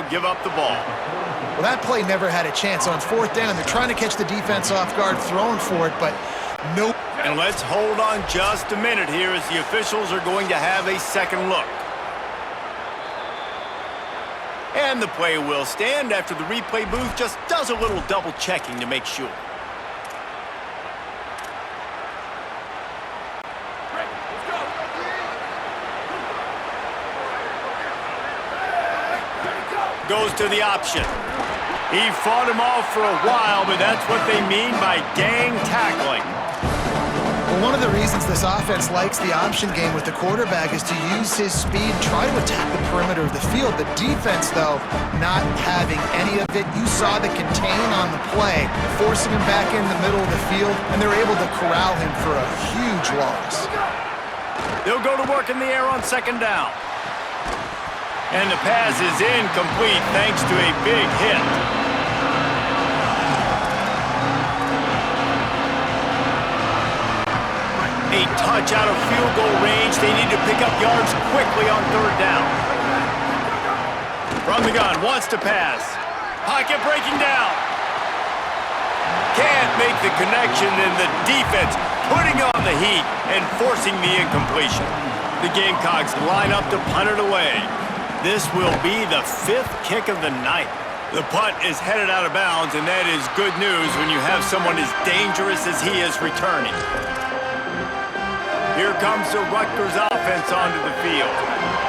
they'll give up the ball. Well, that play never had a chance. On fourth down, they're trying to catch the defense off guard, throwing for it, but nope. And let's hold on just a minute here as the officials are going to have a second look. And the play will stand after the replay booth just does a little double checking to make sure. Goes to the option. He fought him off for a while, but that's what they mean by gang tackling. Well, one of the reasons this offense likes the option game with the quarterback is to use his speed, try to attack the perimeter of the field. The defense, though, not having any of it. You saw the contain on the play, forcing him back in the middle of the field, and they're able to corral him for a huge loss. They'll go to work in the air on second down. And the pass is incomplete thanks to a big hit. A touch out of field goal range. They need to pick up yards quickly on third down. From the gun, wants to pass. Pocket breaking down. Can't make the connection, and the defense putting on the heat and forcing the incompletion. The Gamecocks line up to punt it away. This will be the 5th kick of the night. The punt is headed out of bounds, and that is good news when you have someone as dangerous as he is returning. Here comes the Rutgers offense onto the field.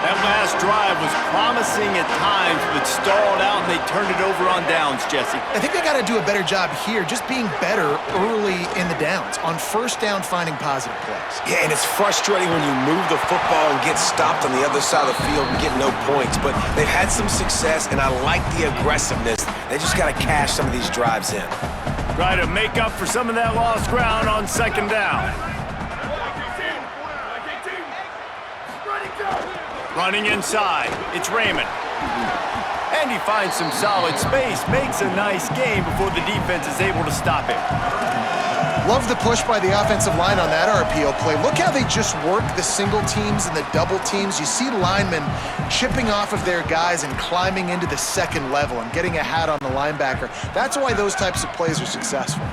That last drive was promising at times, but stalled out, and they turned it over on downs, Jesse. I think they got to do a better job here, just being better early in the downs. On first down, finding positive plays. Yeah, and it's frustrating when you move the football and get stopped on the other side of the field and get no points. But they've had some success, and I like the aggressiveness. They just got to cash some of these drives in. Try to make up for some of that lost ground on second down. Running inside, it's Raymond. And he finds some solid space, makes a nice game before the defense is able to stop him. Love the push by the offensive line on that RPO play. Look how they just work the single teams and the double teams. You see linemen chipping off of their guys and climbing into the second level and getting a hat on the linebacker. That's why those types of plays are successful.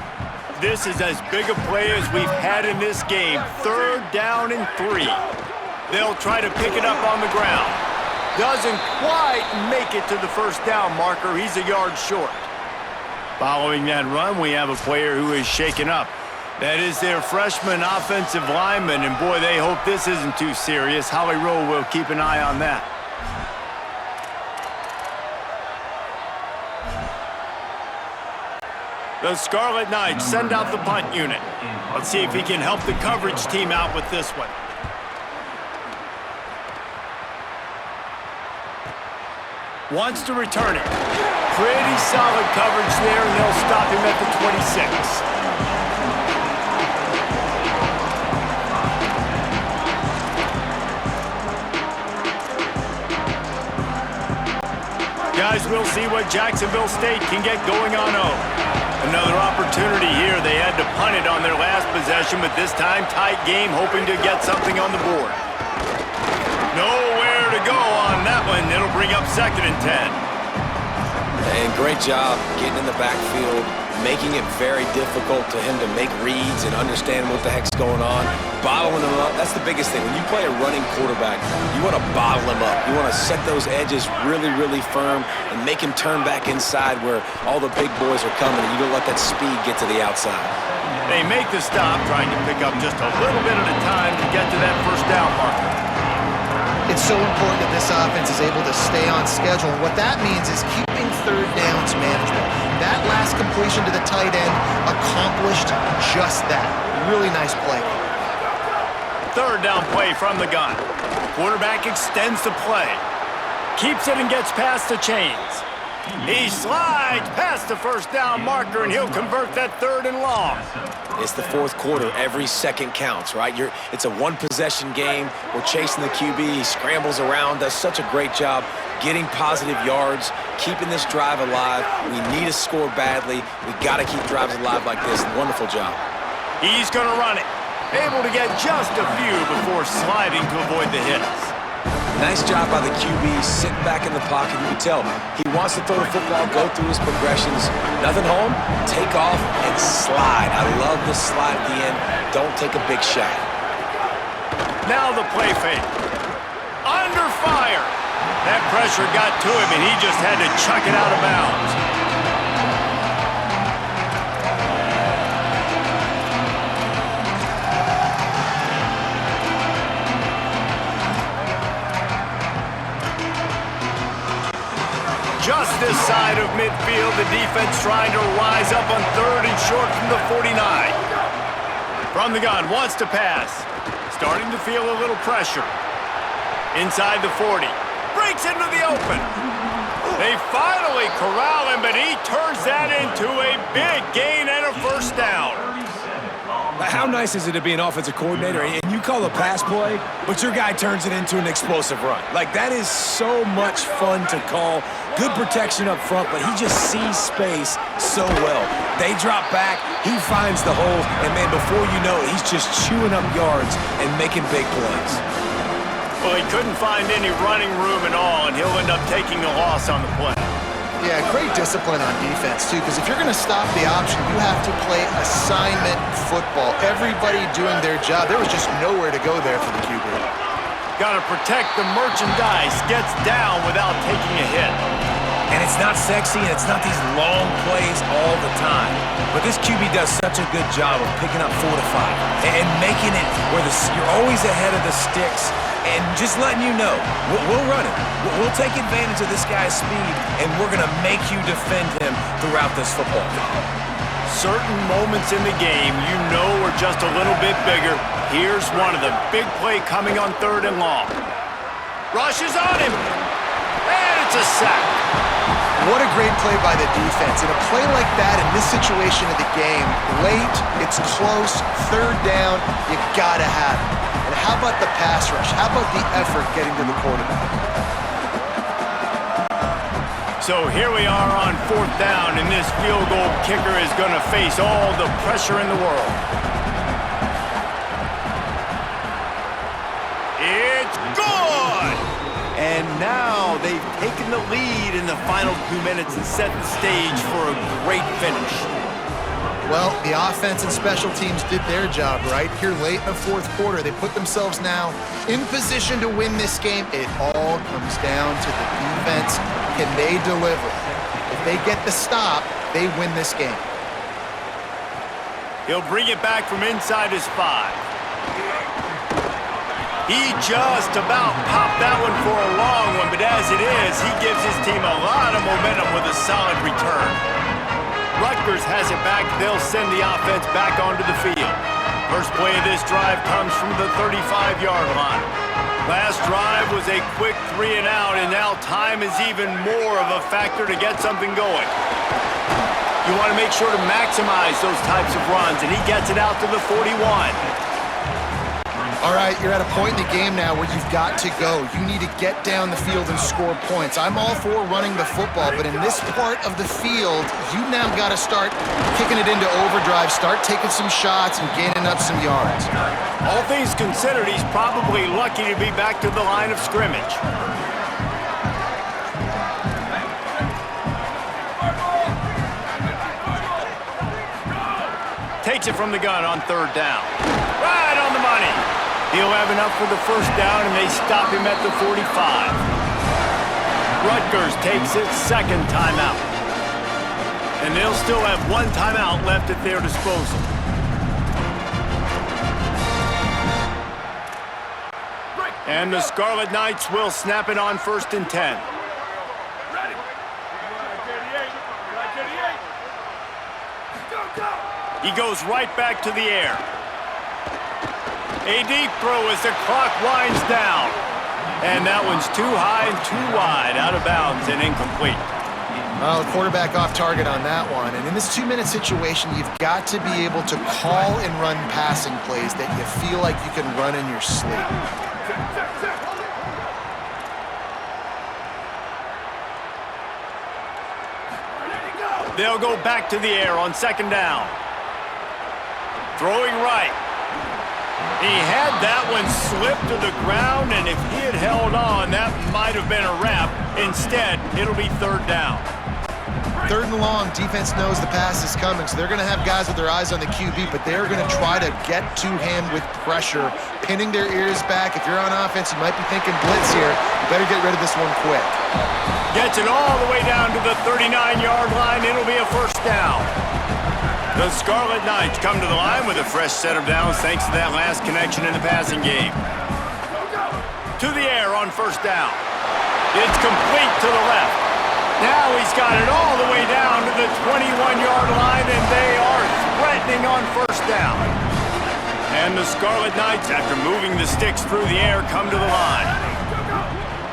This is as big a play as we've had in this game. 3rd down and 3. They'll try to pick it up on the ground. Doesn't quite make it to the first down marker. He's a yard short. Following that run, we have a player who is shaken up. That is their freshman offensive lineman, and boy, they hope this isn't too serious. Holly Rowe will keep an eye on that. The Scarlet Knights send out the punt unit. Let's see if he can help the coverage team out with this one. Wants to return it. Pretty solid coverage there, and they'll stop him at the 26. Guys, we'll see what Jacksonville State can get going on O. Another opportunity here. They had to punt it on their last possession, but this time tight game, hoping to get something on the board. Nowhere to go on that one. It'll bring up 2nd and 10. And great job getting in the backfield, making it very difficult to him to make reads and understand what the heck's going on. Bottling him up, that's the biggest thing. When you play a running quarterback, you want to bottle him up. You want to set those edges really, really firm and make him turn back inside where all the big boys are coming, and you don't let that speed get to the outside. They make the stop, trying to pick up just a little bit at a time to get to that first down marker. It's so important that this offense is able to stay on schedule. What that means is keeping third downs manageable. That last completion to the tight end accomplished just that. Really nice play. 3rd down play from the gun. Quarterback extends the play. Keeps it and gets past the chains. He slides past the first down marker, and he'll convert that 3rd and long. It's the 4th quarter. Every second counts, right? It's a one-possession game. We're chasing the QB. He scrambles around, does such a great job getting positive yards, keeping this drive alive. We need to score badly. We got to keep drives alive like this. Wonderful job. He's going to run it. Able to get just a few before sliding to avoid the hits. Nice job by the QB, sitting back in the pocket. You can tell he wants to throw the football, go through his progressions. Nothing home, take off, and slide. I love the slide at the end. Don't take a big shot. Now the play fake. Under fire. That pressure got to him, and he just had to chuck it out of bounds. Just this side of midfield, the defense trying to rise up on 3rd and short from the 49. From the gun, wants to pass. Starting to feel a little pressure. Inside the 40. Breaks into the open. They finally corral him, but he turns that into a big gain and a first down. How nice is it to be an offensive coordinator and you call a pass play, but your guy turns it into an explosive run? Like, that is so much fun to call. Good protection up front, but he just sees space so well. They drop back, he finds the hole, and man, before you know it, he's just chewing up yards and making big plays. Well, he couldn't find any running room at all, and he'll end up taking a loss on the play. Yeah, great discipline on defense, too, because if you're going to stop the option, you have to play assignment football. Everybody doing their job. There was just nowhere to go there for the QB. Got to protect the merchandise. Gets down without taking a hit. And it's not sexy, and it's not these long plays all the time. But this QB does such a good job of picking up 4 to 5 and making it where you're always ahead of the sticks and just letting you know, we'll run it. We'll take advantage of this guy's speed, and we're going to make you defend him throughout this football game. Certain moments in the game you know are just a little bit bigger. Here's one of them. Big play coming on 3rd and long. Rushes on him. And it's a sack. What a great play by the defense. In a play like that, in this situation of the game, late, it's close, 3rd down, you gotta have it. And how about the pass rush? How about the effort getting to the quarterback? So here we are on 4th down, and this field goal kicker is going to face all the pressure in the world. It's good! And now they've taken the lead in the final 2 minutes and set the stage for a great finish. Well, the offense and special teams did their job, right? Here late in the 4th quarter, they put themselves now in position to win this game. It all comes down to the defense. Can they deliver? If they get the stop, they win this game. He'll bring it back from inside his 5. He just about popped that one for a long one, but as it is, he gives his team a lot of momentum with a solid return. Rutgers has it back. They'll send the offense back onto the field. First play of this drive comes from the 35-yard line. Last drive was a quick 3 and out, and now time is even more of a factor to get something going. You want to make sure to maximize those types of runs, and he gets it out to the 41. All right, you're at a point in the game now where you've got to go. You need to get down the field and score points. I'm all for running the football, but in this part of the field, you now got to start kicking it into overdrive, start taking some shots and gaining up some yards. All things considered, he's probably lucky to be back to the line of scrimmage. Takes it from the gun on 3rd down. Right on the money. He'll have enough for the first down, and they stop him at the 45. Rutgers takes its 2nd timeout. And they'll still have 1 timeout left at their disposal. And the Scarlet Knights will snap it on 1st and 10. He goes right back to the air. A deep throw as the clock winds down. And that one's too high and too wide, out of bounds and incomplete. Well, the quarterback off target on that one. And in this 2-minute situation, you've got to be able to call and run passing plays that you feel like you can run in your sleep. They'll go back to the air on 2nd down. Throwing right. He had that one slip to the ground, and if he had held on, that might have been a wrap. Instead, it'll be third down. Third and long, defense knows the pass is coming, so they're going to have guys with their eyes on the QB, but they're going to try to get to him with pressure, pinning their ears back. If you're on offense, you might be thinking blitz here. You better get rid of this one quick. Gets it all the way down to the 39-yard line. It'll be a first down. The Scarlet Knights come to the line with a fresh set of downs thanks to that last connection in the passing game. To the air on first down. It's complete to the left. Now he's got it all the way down to the 21-yard line, and they are threatening on first down. And the Scarlet Knights, after moving the sticks through the air, come to the line.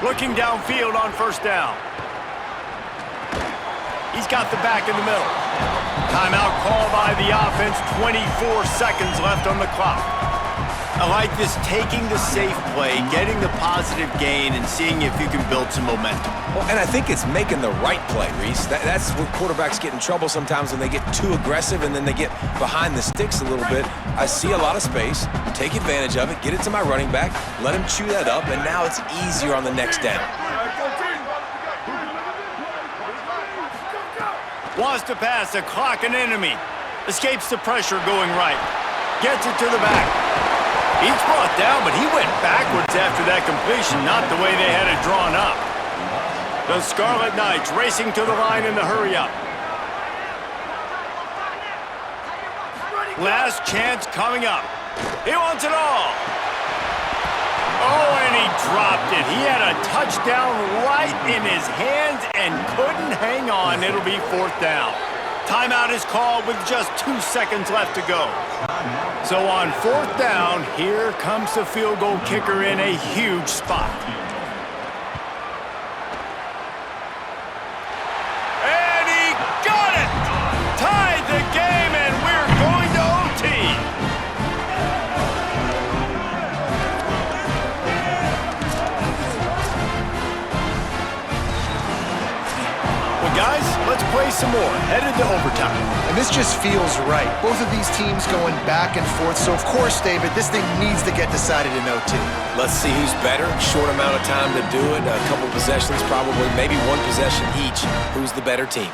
Looking downfield on first down. He's got the back in the middle. Timeout call by the offense, 24 seconds left on the clock. I like this, taking the safe play, getting the positive gain, and seeing if you can build some momentum. Well, and I think it's making the right play, Reese. That's where quarterbacks get in trouble sometimes when they get too aggressive and then they get behind the sticks a little bit. I see a lot of space, take advantage of it, get it to my running back, let him chew that up, and now it's easier on the next down. Wants to pass, a clock an enemy. Escapes the pressure going right. Gets it to the back. He's brought down, but he went backwards after that completion, not the way they had it drawn up. The Scarlet Knights racing to the line in the hurry-up. Last chance coming up. He wants it all. Oh, and he dropped it. He had a touchdown right in his hands and couldn't hang on. It'll be fourth down. Timeout is called with just 2 seconds left to go. So on fourth down, here comes the field goal kicker in a huge spot. And he got it! Tied the game, and we're going to OT. Well, guys, let's play some more. Headed to overtime. And this just feels right. Both of these teams going back and forth. So, of course, David, this thing needs to get decided in OT. Let's see who's better. Short amount of time to do it. A couple possessions, probably maybe one possession each. Who's the better team?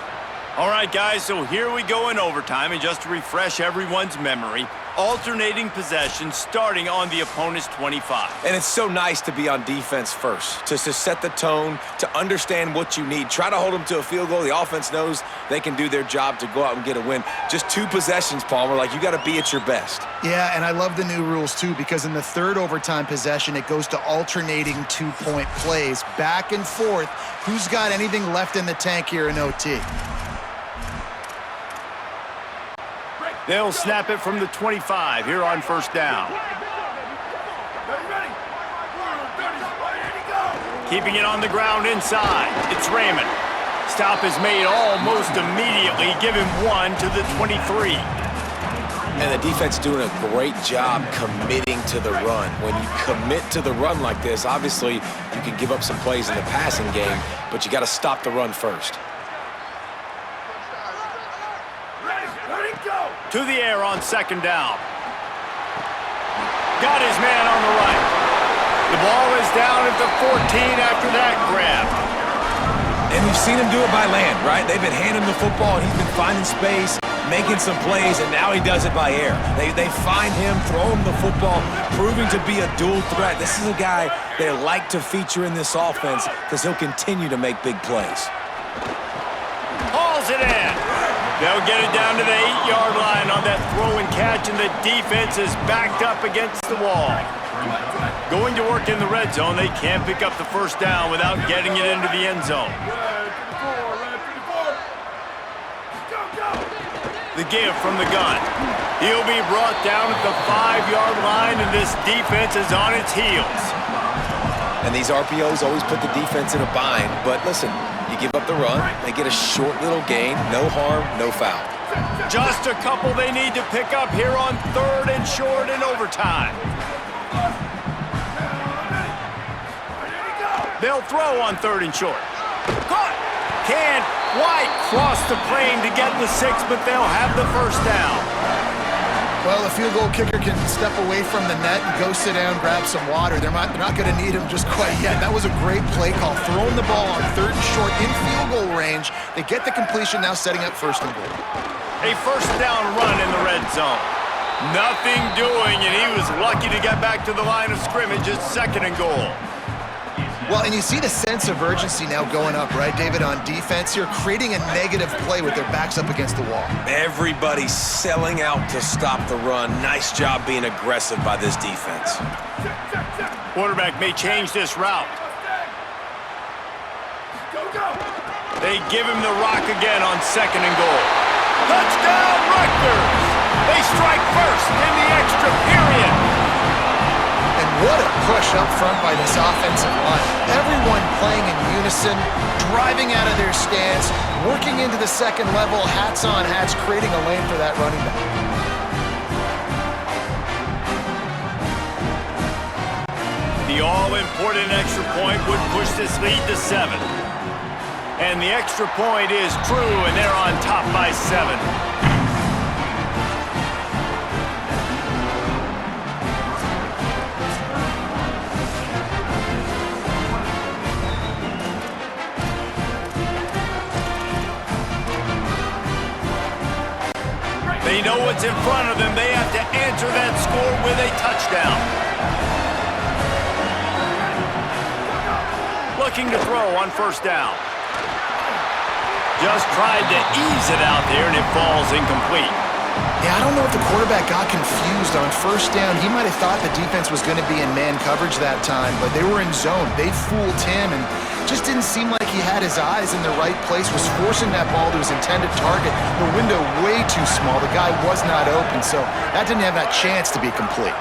All right, guys, so here we go in overtime, and just to refresh everyone's memory, alternating possessions starting on the opponent's 25. And it's so nice to be on defense first, to set the tone, to understand what you need. Try to hold them to a field goal. The offense knows they can do their job to go out and get a win. Just 2 possessions, Palmer, like you got to be at your best. Yeah, and I love the new rules, too, because in the third overtime possession, it goes to alternating 2-point plays, back and forth. Who's got anything left in the tank here in OT? They'll snap it from the 25 here on first down. Keeping it on the ground inside. It's Raymond. Stop is made almost immediately. Give him 1 to the 23. And the defense doing a great job committing to the run. When you commit to the run like this, obviously you can give up some plays in the passing game, but you got to stop the run first. To the air on second down. Got his man on the right. The ball is down at the 14 after that grab. And we've seen him do it by land, right? They've been handing him the football, and he's been finding space, making some plays, and now he does it by air. They find him, throw him the football, proving to be a dual threat. This is a guy they like to feature in this offense because he'll continue to make big plays. Hauls it in. They'll get it down to the 8-yard line on that throw and catch, and the defense is backed up against the wall. Going to work in the red zone, they can't pick up the first down without getting it into the end zone. The give from the gun. He'll be brought down at the 5-yard line, and this defense is on its heels. And these RPOs always put the defense in a bind, but listen, you give up the run, they get a short little gain, no harm, no foul. Just a couple they need to pick up here on third and short in overtime. They'll throw on third and short. Caught! Can't quite cross the plane to get the 6, but they'll have the first down. Well, the field goal kicker can step away from the net and go sit down, grab some water. They're not going to need him just quite yet. That was a great play call. Throwing the ball on 3rd and short in field goal range. They get the completion, now setting up 1st and goal. A 1st down run in the red zone. Nothing doing, and he was lucky to get back to the line of scrimmage at 2nd and goal. Well, and you see the sense of urgency now going up, right, David, on defense here, creating a negative play with their backs up against the wall. Everybody's selling out to stop the run. Nice job being aggressive by this defense. Quarterback may change this route. They give him the rock again on 2nd and goal. Touchdown, Rutgers! They strike first in the extra period. And what a push up front by this offensive line. Everyone playing in unison, driving out of their stance, working into the 2nd level, hats on hats, creating a lane for that running back. The all-important extra point would push this lead to 7. And the extra point is true, and they're on top by 7. They know what's in front of them. They have to answer that score with a touchdown. Looking to throw on 1st down. Just tried to ease it out there, and it falls incomplete. Yeah, I don't know if the quarterback got confused on 1st down. He might have thought the defense was going to be in man coverage that time, but they were in zone. They fooled him, and just didn't seem like he had his eyes in the right place, was forcing that ball to his intended target. The window way too small. The guy was not open, so that didn't have that chance to be complete.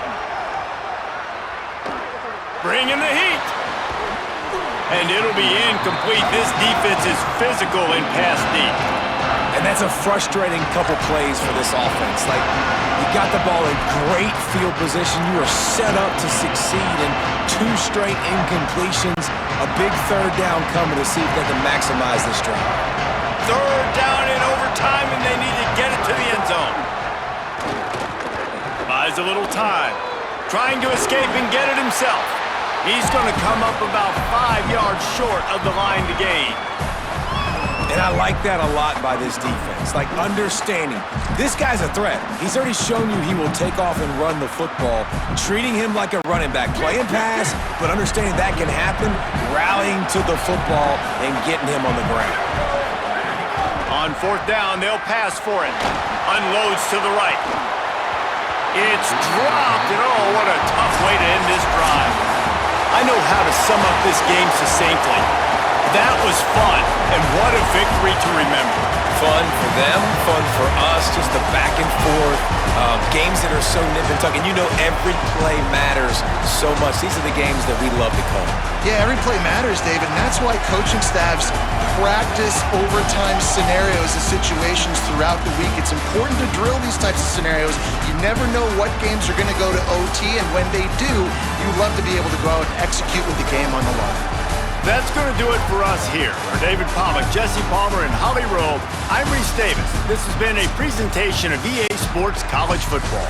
Bringing the heat. And it'll be incomplete. This defense is physical and pass deep. And that's a frustrating couple plays for this offense. Like, you got the ball in great field position. You are set up to succeed, and 2 straight incompletions. A big 3rd down coming to see if they can maximize this drive. 3rd down in overtime, and they need to get it to the end zone. Buys a little time. Trying to escape and get it himself. He's going to come up about 5 yards short of the line to gain. And I like that a lot by this defense. Like, understanding this guy's a threat. He's already shown you he will take off and run the football, treating him like a running back, playing pass, but understanding that can happen, rallying to the football and getting him on the ground. On 4th down, they'll pass for it. Unloads to the right. It's dropped, and oh, what a tough way to end this drive. I know how to sum up this game succinctly. That was fun, and what a victory to remember. Fun for them, fun for us, just the back and forth, games that are so nip and tuck, and you know every play matters so much. These are the games that we love to call. Yeah, every play matters, David, and that's why coaching staffs practice overtime scenarios and situations throughout the week. It's important to drill these types of scenarios. You never know what games are going to go to OT, and when they do, you love to be able to go out and execute with the game on the line. That's going to do it for us here. For David Pollack, Jesse Palmer, and Holly Rowe, I'm Reese Davis. This has been a presentation of EA Sports College Football.